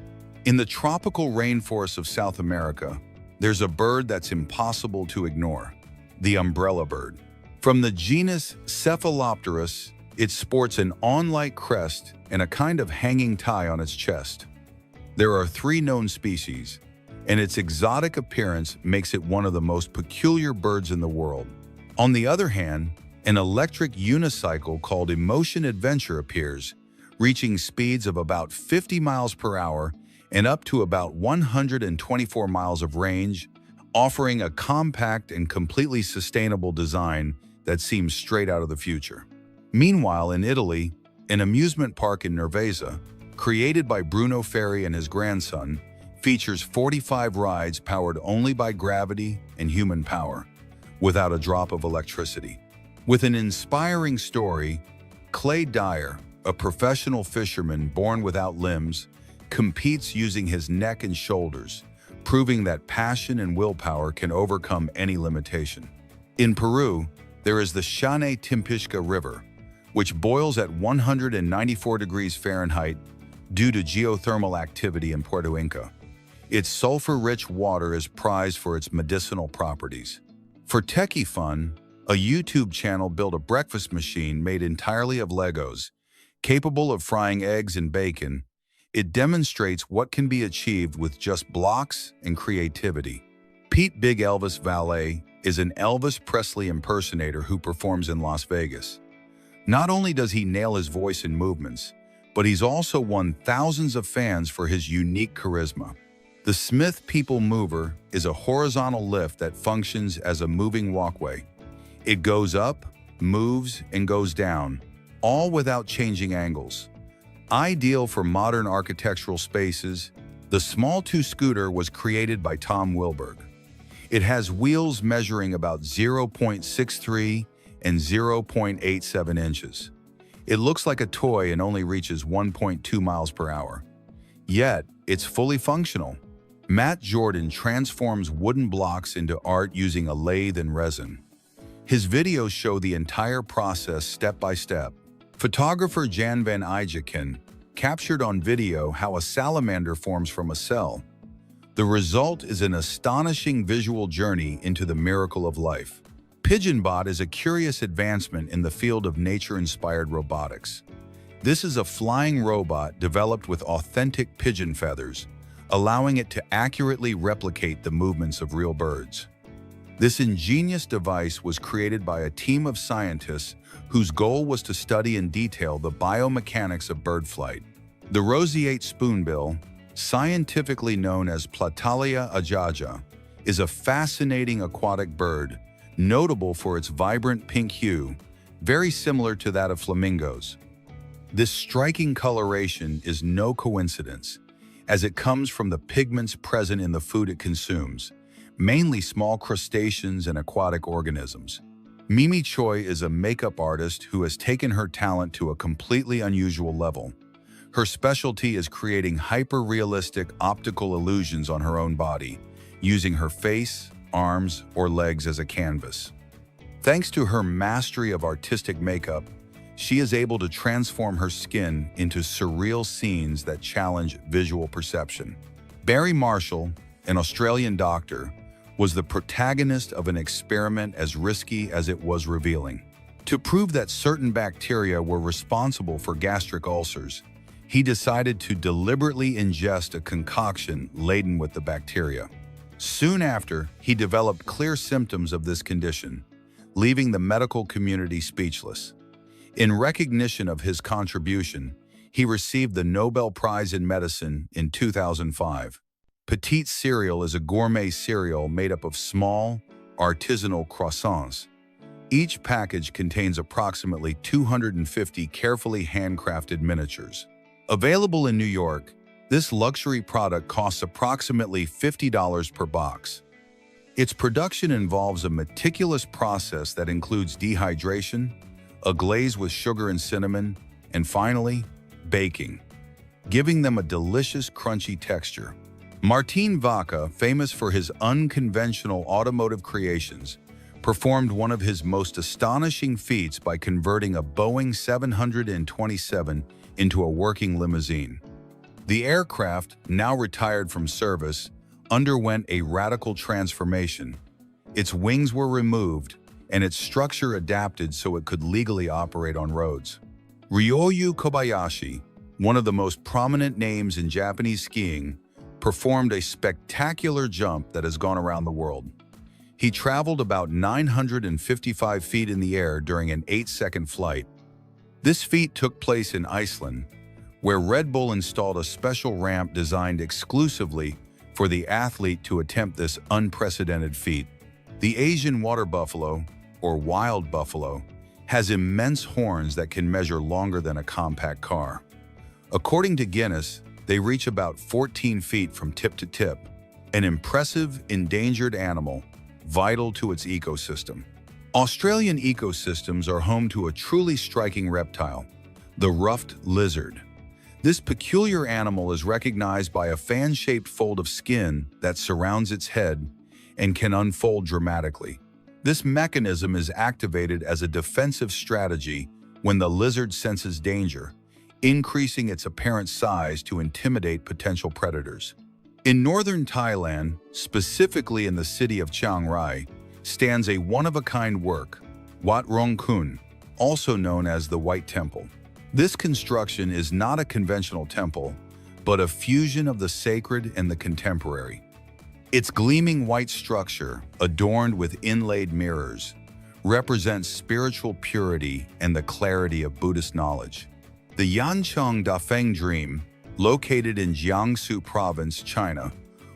In the tropical rainforests of South America, there's a bird that's impossible to ignore, the umbrella bird. From the genus Cephalopterus, it sports an awn-like crest and a kind of hanging tie on its chest. There are 3 known species, and its exotic appearance makes it one of the most peculiar birds in the world. On the other hand, an electric unicycle called Emotion Adventure appears, reaching speeds of about 50 miles per hour and up to about 124 miles of range, offering a compact and completely sustainable design that seems straight out of the future. Meanwhile, in Italy, an amusement park in Nervesa, created by Bruno Ferri and his grandson, features 45 rides powered only by gravity and human power, without a drop of electricity. With an inspiring story, Clay Dyer, a professional fisherman born without limbs, competes using his neck and shoulders, proving that passion and willpower can overcome any limitation. In Peru, there is the Chane Timpishka River, which boils at 194 degrees Fahrenheit due to geothermal activity in Puerto Inca. Its sulfur-rich water is prized for its medicinal properties. For techie fun, A YouTube channel built a breakfast machine made entirely of Legos, capable of frying eggs and bacon. It demonstrates what can be achieved with just blocks and creativity. Pete Big Elvis Valet is an Elvis Presley impersonator who performs in Las Vegas. Not only does he nail his voice and movements, but he's also won thousands of fans for his unique charisma. The Smith People Mover is a horizontal lift that functions as a moving walkway. It goes up, moves, and goes down, all without changing angles. Ideal for modern architectural spaces, the Small 2 scooter was created by Tom Wilberg. It has wheels measuring about 0.63 and 0.87 inches. It looks like a toy and only reaches 1.2 miles per hour. Yet, it's fully functional. Matt Jordan transforms wooden blocks into art using a lathe and resin. His videos show the entire process step by step. Photographer Jan van Eyjeken captured on video how a salamander forms from a cell. The result is an astonishing visual journey into the miracle of life. PigeonBot is a curious advancement in the field of nature-inspired robotics. This is a flying robot developed with authentic pigeon feathers, allowing it to accurately replicate the movements of real birds. This ingenious device was created by a team of scientists whose goal was to study in detail the biomechanics of bird flight. The roseate spoonbill, scientifically known as Platalia ajaja, is a fascinating aquatic bird, notable for its vibrant pink hue, very similar to that of flamingos. This striking coloration is no coincidence, as it comes from the pigments present in the food it consumes, mainly small crustaceans and aquatic organisms. Mimi Choi is a makeup artist who has taken her talent to a completely unusual level. Her specialty is creating hyper-realistic optical illusions on her own body, using her face, arms, or legs as a canvas. Thanks to her mastery of artistic makeup, she is able to transform her skin into surreal scenes that challenge visual perception. Barry Marshall, an Australian doctor, was the protagonist of an experiment as risky as it was revealing. To prove that certain bacteria were responsible for gastric ulcers, he decided to deliberately ingest a concoction laden with the bacteria. Soon after, he developed clear symptoms of this condition, leaving the medical community speechless. In recognition of his contribution, he received the Nobel Prize in Medicine in 2005. Petite cereal is a gourmet cereal made up of small, artisanal croissants. Each package contains approximately 250 carefully handcrafted miniatures. Available in New York, this luxury product costs approximately $50 per box. Its production involves a meticulous process that includes dehydration, a glaze with sugar and cinnamon, and finally, baking, giving them a delicious, crunchy texture. Martin Vaca, famous for his unconventional automotive creations, performed one of his most astonishing feats by converting a Boeing 727 into a working limousine. The aircraft, now retired from service, underwent a radical transformation. Its wings were removed, and its structure adapted so it could legally operate on roads. Ryoyu Kobayashi, one of the most prominent names in Japanese skiing, performed a spectacular jump that has gone around the world. He traveled about 955 feet in the air during an 8-second flight. This feat took place in Iceland, where Red Bull installed a special ramp designed exclusively for the athlete to attempt this unprecedented feat. The Asian water buffalo, or wild buffalo, has immense horns that can measure longer than a compact car. According to Guinness, they reach about 14 feet from tip to tip, an impressive endangered animal vital to its ecosystem. Australian ecosystems are home to a truly striking reptile, the ruffed lizard. This peculiar animal is recognized by a fan-shaped fold of skin that surrounds its head and can unfold dramatically. This mechanism is activated as a defensive strategy when the lizard senses danger, increasing its apparent size to intimidate potential predators. In northern Thailand, specifically in the city of Chiang Rai, stands a one-of-a-kind work, Wat Rong Kun, also known as the White Temple. This construction is not a conventional temple, but a fusion of the sacred and the contemporary. Its gleaming white structure, adorned with inlaid mirrors, represents spiritual purity and the clarity of Buddhist knowledge. The Yancheng Dafeng Dream, located in Jiangsu Province, China,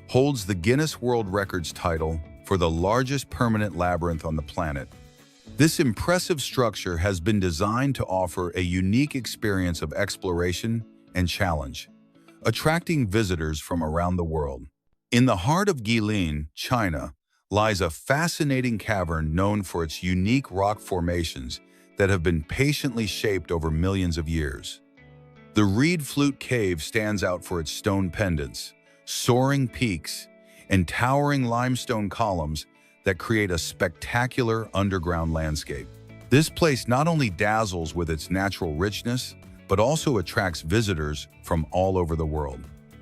holds the Guinness World Records title for the largest permanent labyrinth on the planet. This impressive structure has been designed to offer a unique experience of exploration and challenge, attracting visitors from around the world. In the heart of Guilin, China, lies a fascinating cavern known for its unique rock formations that have been patiently shaped over millions of years. The Reed Flute Cave stands out for its stone pendants, soaring peaks, and towering limestone columns that create a spectacular underground landscape. This place not only dazzles with its natural richness, but also attracts visitors from all over the world.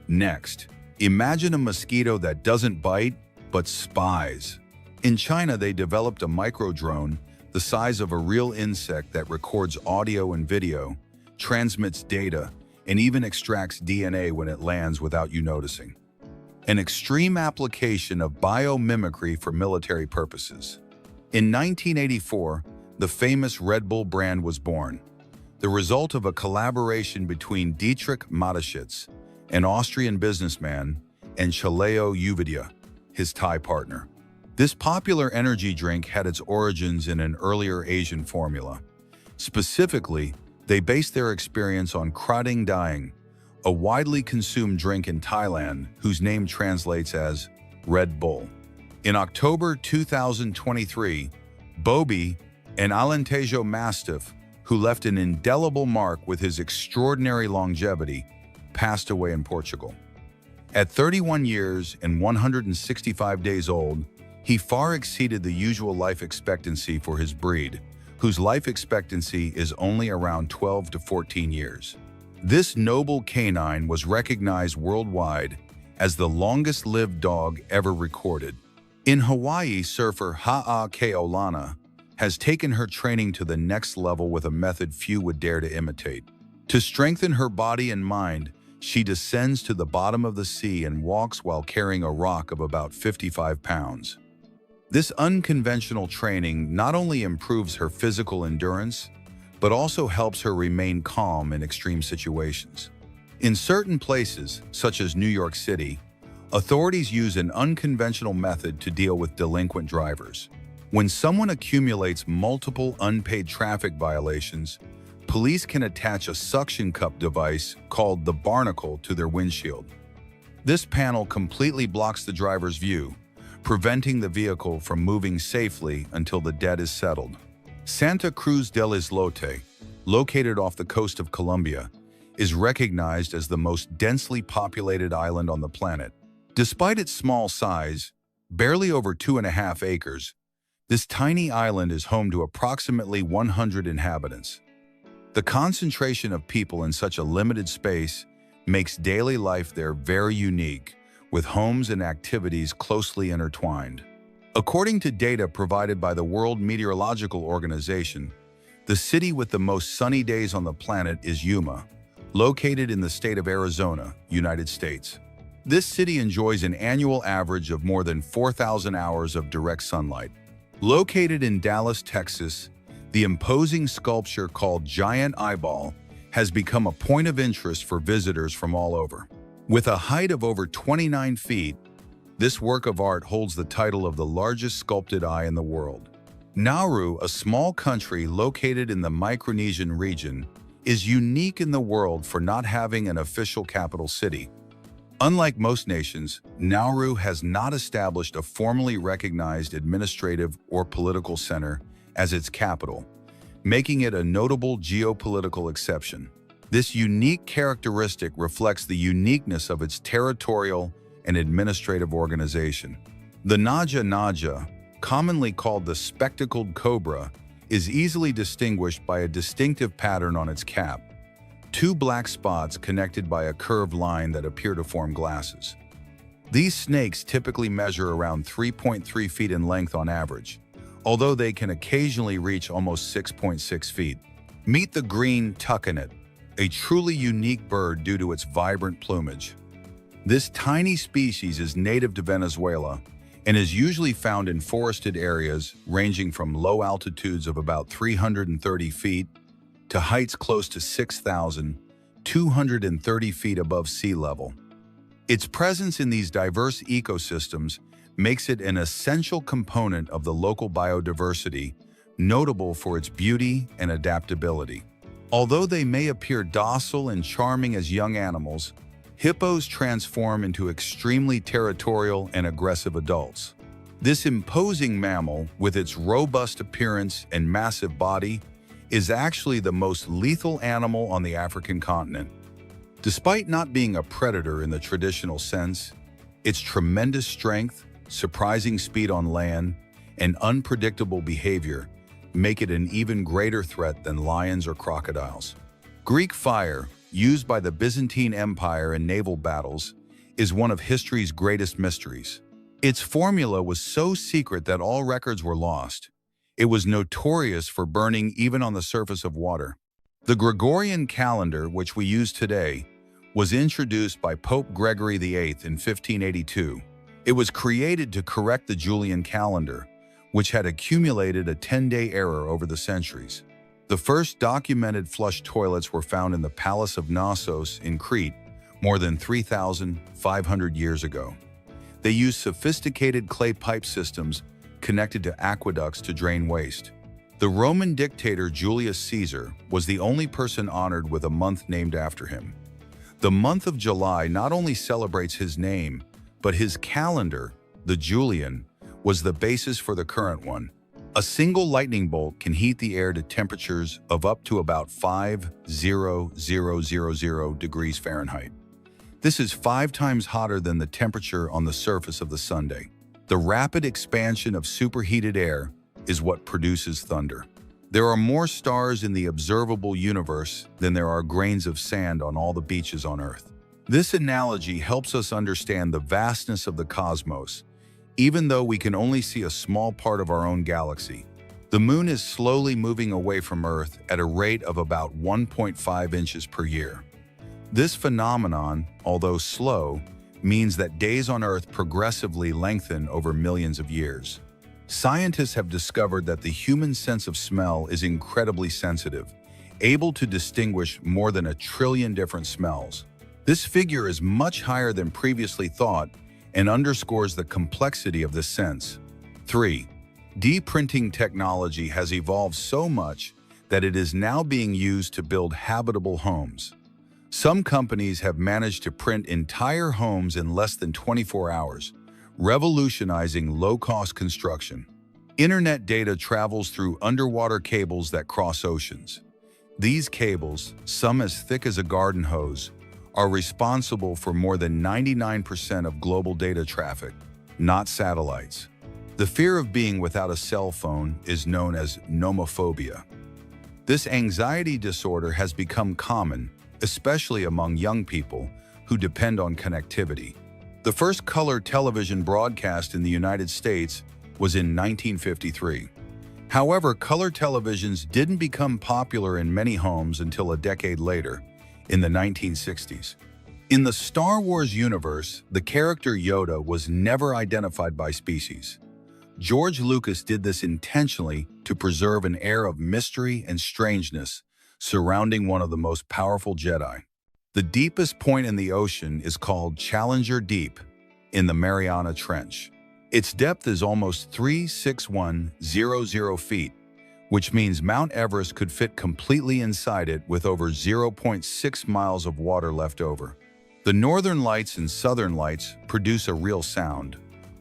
Next, imagine a mosquito that doesn't bite, but spies. In China, they developed a micro-drone the size of a real insect that records audio and video, transmits data, and even extracts DNA when it lands without you noticing. An extreme application of biomimicry for military purposes. In 1984, the famous Red Bull brand was born, the result of a collaboration between Dietrich Mateschitz, an Austrian businessman, and Chaleo Uvidya, his Thai partner. This popular energy drink had its origins in an earlier Asian formula. Specifically, they based their experience on Krating Daeng, a widely consumed drink in Thailand whose name translates as Red Bull. In October 2023, Bobby, an Alentejo Mastiff who left an indelible mark with his extraordinary longevity, passed away in Portugal. At 31 years and 165 days old, he far exceeded the usual life expectancy for his breed, whose life expectancy is only around 12 to 14 years. This noble canine was recognized worldwide as the longest-lived dog ever recorded. In Hawaii, surfer Ha'a Keolana has taken her training to the next level with a method few would dare to imitate. To strengthen her body and mind, she descends to the bottom of the sea and walks while carrying a rock of about 55 pounds. This unconventional training not only improves her physical endurance, but also helps her remain calm in extreme situations. In certain places, such as New York City, authorities use an unconventional method to deal with delinquent drivers. When someone accumulates multiple unpaid traffic violations, police can attach a suction cup device called the barnacle to their windshield. This panel completely blocks the driver's view, preventing the vehicle from moving safely until the debt is settled. Santa Cruz del Islote, located off the coast of Colombia, is recognized as the most densely populated island on the planet. Despite its small size, barely over 2.5 acres, this tiny island is home to approximately 100 inhabitants. The concentration of people in such a limited space makes daily life there very unique, with homes and activities closely intertwined. According to data provided by the World Meteorological Organization, the city with the most sunny days on the planet is Yuma, located in the state of Arizona, United States. This city enjoys an annual average of more than 4,000 hours of direct sunlight. Located in Dallas, Texas, the imposing sculpture called Giant Eyeball has become a point of interest for visitors from all over. With a height of over 29 feet, this work of art holds the title of the largest sculpted eye in the world. Nauru, a small country located in the Micronesian region, is unique in the world for not having an official capital city. Unlike most nations, Nauru has not established a formally recognized administrative or political center as its capital, making it a notable geopolitical exception. This unique characteristic reflects the uniqueness of its territorial and administrative organization. The Naja Naja, commonly called the spectacled cobra, is easily distinguished by a distinctive pattern on its cap, 2 black spots connected by a curved line that appear to form glasses. These snakes typically measure around 3.3 feet in length on average, although they can occasionally reach almost 6.6 feet. Meet the green toucanet, a truly unique bird due to its vibrant plumage. This tiny species is native to Venezuela and is usually found in forested areas ranging from low altitudes of about 330 feet to heights close to 6,230 feet above sea level. Its presence in these diverse ecosystems makes it an essential component of the local biodiversity, notable for its beauty and adaptability. Although they may appear docile and charming as young animals, hippos transform into extremely territorial and aggressive adults. This imposing mammal, with its robust appearance and massive body, is actually the most lethal animal on the African continent. Despite not being a predator in the traditional sense, its tremendous strength, surprising speed on land, and unpredictable behavior make it an even greater threat than lions or crocodiles. Greek fire, used by the Byzantine Empire in naval battles, is one of history's greatest mysteries. Its formula was so secret that all records were lost. It was notorious for burning even on the surface of water. The Gregorian calendar, which we use today, was introduced by Pope Gregory VIII in 1582. It was created to correct the Julian calendar, which had accumulated a 10-day error over the centuries. The first documented flush toilets were found in the Palace of Knossos in Crete more than 3,500 years ago. They used sophisticated clay pipe systems connected to aqueducts to drain waste. The Roman dictator Julius Caesar was the only person honored with a month named after him. The month of July not only celebrates his name, but his calendar, the Julian, was the basis for the current one. A single lightning bolt can heat the air to temperatures of up to about 50,000 degrees Fahrenheit. This is 5 times hotter than the temperature on the surface of the Sunday. The rapid expansion of superheated air is what produces thunder. There are more stars in the observable universe than there are grains of sand on all the beaches on Earth. This analogy helps us understand the vastness of the cosmos, even though we can only see a small part of our own galaxy. The moon is slowly moving away from Earth at a rate of about 1.5 inches per year. This phenomenon, although slow, means that days on Earth progressively lengthen over millions of years. Scientists have discovered that the human sense of smell is incredibly sensitive, able to distinguish more than 1 trillion different smells. This figure is much higher than previously thought and underscores the complexity of this sense. 3. De-printing technology has evolved so much that it is now being used to build habitable homes. Some companies have managed to print entire homes in less than 24 hours, revolutionizing low-cost construction. Internet data travels through underwater cables that cross oceans. These cables, some as thick as a garden hose, are responsible for more than 99% of global data traffic, not satellites. The fear of being without a cell phone is known as nomophobia. This anxiety disorder has become common, especially among young people who depend on connectivity. The first color television broadcast in the United States was in 1953. However, color televisions didn't become popular in many homes until a decade later, in the 1960s. In the Star Wars universe, the character Yoda was never identified by species. George Lucas did this intentionally to preserve an air of mystery and strangeness surrounding one of the most powerful Jedi. The deepest point in the ocean is called Challenger Deep in the Mariana Trench. Its depth is almost 36100 feet, which means Mount Everest could fit completely inside it with over 0.6 miles of water left over. The northern lights and southern lights produce a real sound,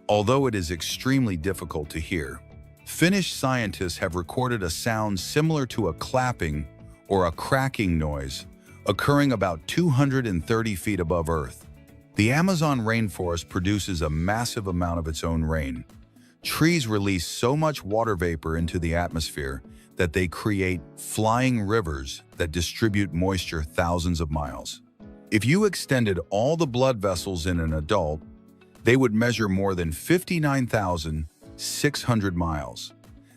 although it is extremely difficult to hear. Finnish scientists have recorded a sound similar to a clapping or a cracking noise, occurring about 230 feet above Earth. The Amazon rainforest produces a massive amount of its own rain. Trees release so much water vapor into the atmosphere that they create flying rivers that distribute moisture thousands of miles. If you extended all the blood vessels in an adult, they would measure more than 59,600 miles.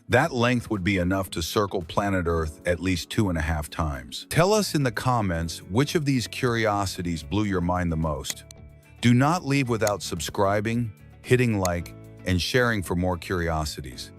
That length would be enough to circle planet Earth at least 2.5 times. Tell us in the comments which of these curiosities blew your mind the most. Do not leave without subscribing, hitting like, and sharing for more curiosities.